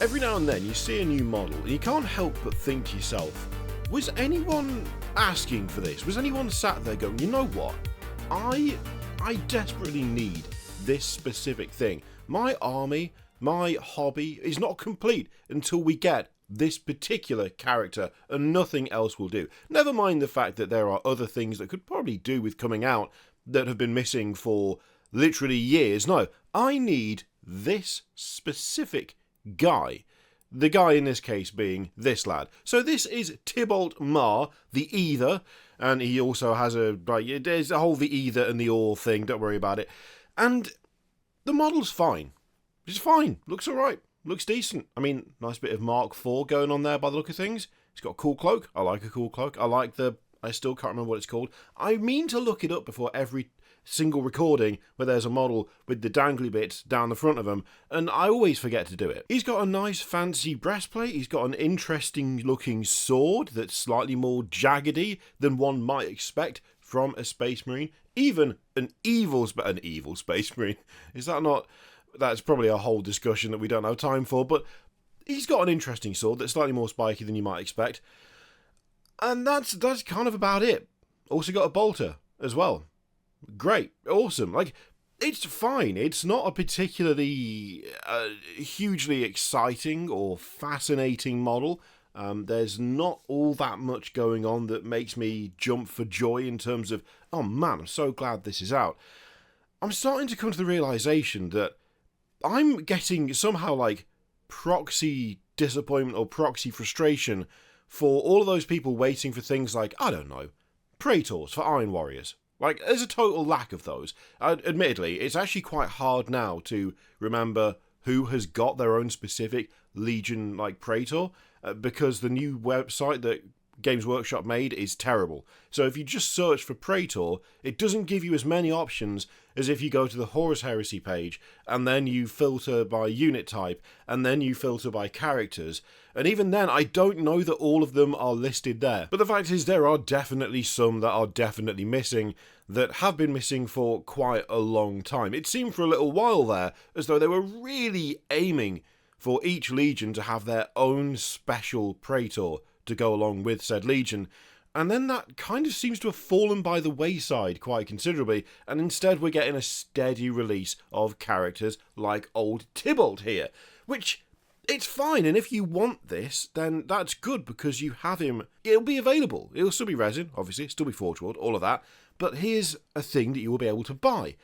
Every now and then you see a new model and you can't help but think to yourself, was anyone asking for this? Was anyone sat there going, you know what, I desperately need this specific thing. My army, my hobby is not complete until we get this particular character, and nothing else will do. Never mind the fact that there are other things that could probably do with coming out that have been missing for literally years. No, I need this specific guy. The guy in this case being this lad. So this is Tybalt Marr, the either, and he also has there's a whole the either and the all thing, don't worry about it. And the model's fine. It's fine, looks alright, looks decent. I mean, nice bit of Mark IV going on there by the look of things. He's got a cool cloak, I like a cool cloak. I still can't remember what it's called. I mean to look it up before every single recording where there's a model with the dangly bits down the front of him, and I always forget to do it. He's got a nice fancy breastplate, he's got an interesting looking sword that's slightly more jaggedy than one might expect from a Space Marine, even an evil Space Marine. Is that not... That's probably a whole discussion that we don't have time for, but he's got an interesting sword that's slightly more spiky than you might expect. And that's kind of about it. Also got a bolter as well. Great, awesome. Like, it's fine. It's not a particularly hugely exciting or fascinating model. There's not all that much going on that makes me jump for joy in terms of, oh man, I'm so glad this is out. I'm starting to come to the realization that I'm getting somehow like proxy disappointment or proxy frustration for all of those people waiting for things like, I don't know, Praetors for Iron Warriors. Like, there's a total lack of those. Admittedly, it's actually quite hard now to remember who has got their own specific Legion like Praetor, because the new website that Games Workshop made is terrible. So if you just search for Praetor, it doesn't give you as many options as if you go to the Horus Heresy page, and then you filter by unit type, and then you filter by characters. And even then, I don't know that all of them are listed there. But the fact is, there are definitely some that are definitely missing, that have been missing for quite a long time. It seemed for a little while there as though they were really aiming for each Legion to have their own special Praetor to go along with said Legion, and then that kind of seems to have fallen by the wayside quite considerably, and instead we're getting a steady release of characters like old Tybalt here, which, it's fine, and if you want this, then that's good, because you have him. It'll be available, it'll still be resin, obviously, still be Forge World, all of that, but here's a thing that you will be able to buy.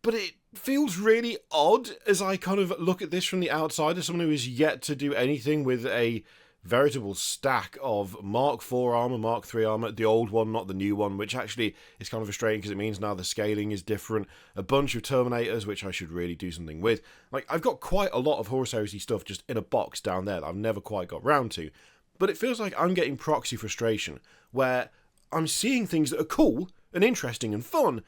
But it feels really odd as I kind of look at this from the outside, as someone who is yet to do anything with a veritable stack of Mark IV armor, Mark III armor, the old one, not the new one, which actually is kind of frustrating because it means now the scaling is different. A bunch of Terminators, which I should really do something with. Like, I've got quite a lot of Horus Heresy stuff just in a box down there that I've never quite got round to. But it feels like I'm getting proxy frustration, where I'm seeing things that are cool and interesting and fun,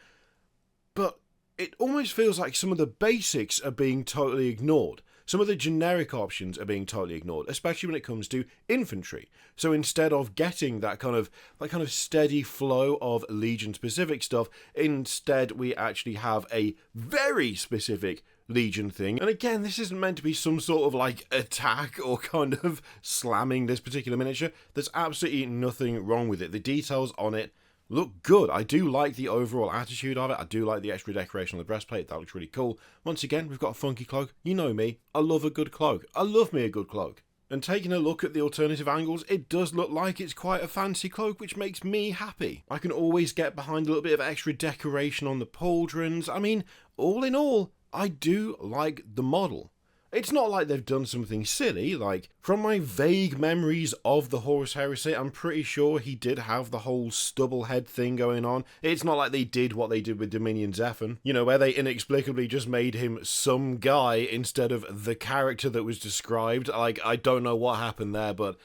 but it almost feels like some of the basics are being totally ignored. Some of the generic options are being totally ignored, especially when it comes to infantry. So instead of getting that kind of steady flow of Legion-specific stuff, instead we actually have a very specific Legion thing. And again, this isn't meant to be some sort of like attack or kind of slamming this particular miniature. There's absolutely nothing wrong with it. The details on it look good. I do like the overall attitude of it. I do like the extra decoration on the breastplate. That looks really cool. Once again, we've got a funky cloak. You know me. I love a good cloak. I love me a good cloak. And taking a look at the alternative angles, it does look like it's quite a fancy cloak, which makes me happy. I can always get behind a little bit of extra decoration on the pauldrons. I mean, all in all, I do like the model. It's not like they've done something silly. Like, from my vague memories of the Horus Heresy, I'm pretty sure he did have the whole stubble head thing going on. It's not like they did what they did with Dominion Zephyr, you know, where they inexplicably just made him some guy instead of the character that was described. Like, I don't know what happened there, but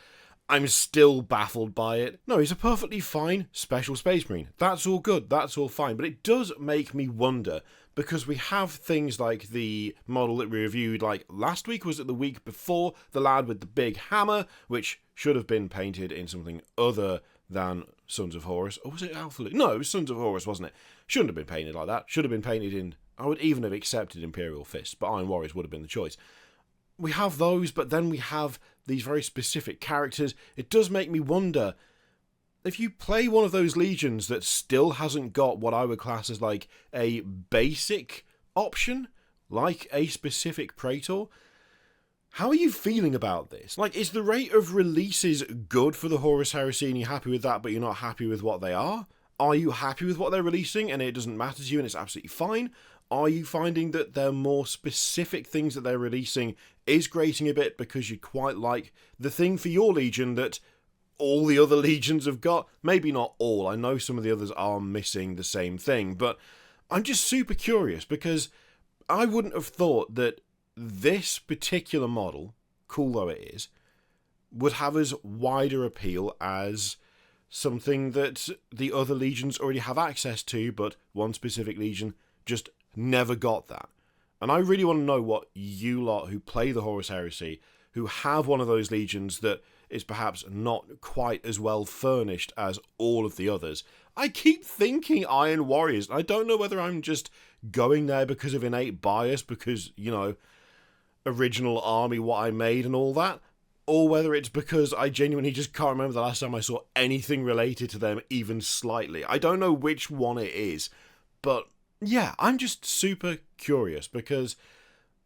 I'm still baffled by it. No, he's a perfectly fine Special Space Marine. That's all good, that's all fine, but it does make me wonder, because we have things like the model that we reviewed like last week, was it the week before, the lad with the big hammer, which should have been painted in something other than Sons of Horus. Or was it Alpha? No, it was Sons of Horus, wasn't it? Shouldn't have been painted like that. Should have been painted in, I would even have accepted Imperial Fists, but Iron Warriors would have been the choice. we have those, but then we have these very specific characters. It does make me wonder, if you play one of those legions that still hasn't got what I would class as like a basic option, like a specific Praetor, how are you feeling about this? Like, is the rate of releases good for the Horus Heresy and you're happy with that, but you're not happy with what they are? Are you happy with what they're releasing and it doesn't matter to you and it's absolutely fine? Are you finding that their more specific things that they're releasing is grating a bit because you quite like the thing for your legion that all the other legions have got? Maybe not all. I know some of the others are missing the same thing, but I'm just super curious because I wouldn't have thought that this particular model, cool though it is, would have as wider appeal as something that the other legions already have access to, but one specific legion just never got that. And I really want to know what you lot who play the Horus Heresy, who have one of those legions that is perhaps not quite as well furnished as all of the others. I keep thinking Iron Warriors. I don't know whether I'm just going there because of innate bias, because, you know, original army, what I made and all that, or whether it's because I genuinely just can't remember the last time I saw anything related to them even slightly. I don't know which one it is, but yeah, I'm just super curious because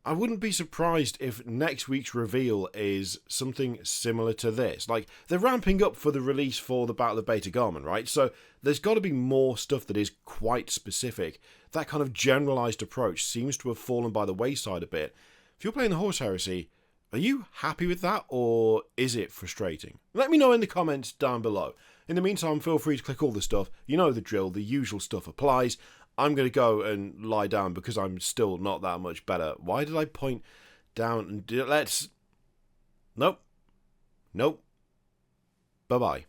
I wouldn't be surprised if next week's reveal is something similar to this. Like, they're ramping up for the release for the Battle of Beta-Garmon, right? So there's got to be more stuff that is quite specific. That kind of generalized approach seems to have fallen by the wayside a bit. If you're playing the Horus Heresy, are you happy with that, or is it frustrating? Let me know in the comments down below. In the meantime, feel free to click all the stuff. You know the drill, the usual stuff applies. I'm going to go and lie down because I'm still not that much better. Why did I point down? Let's... Nope. Bye-bye.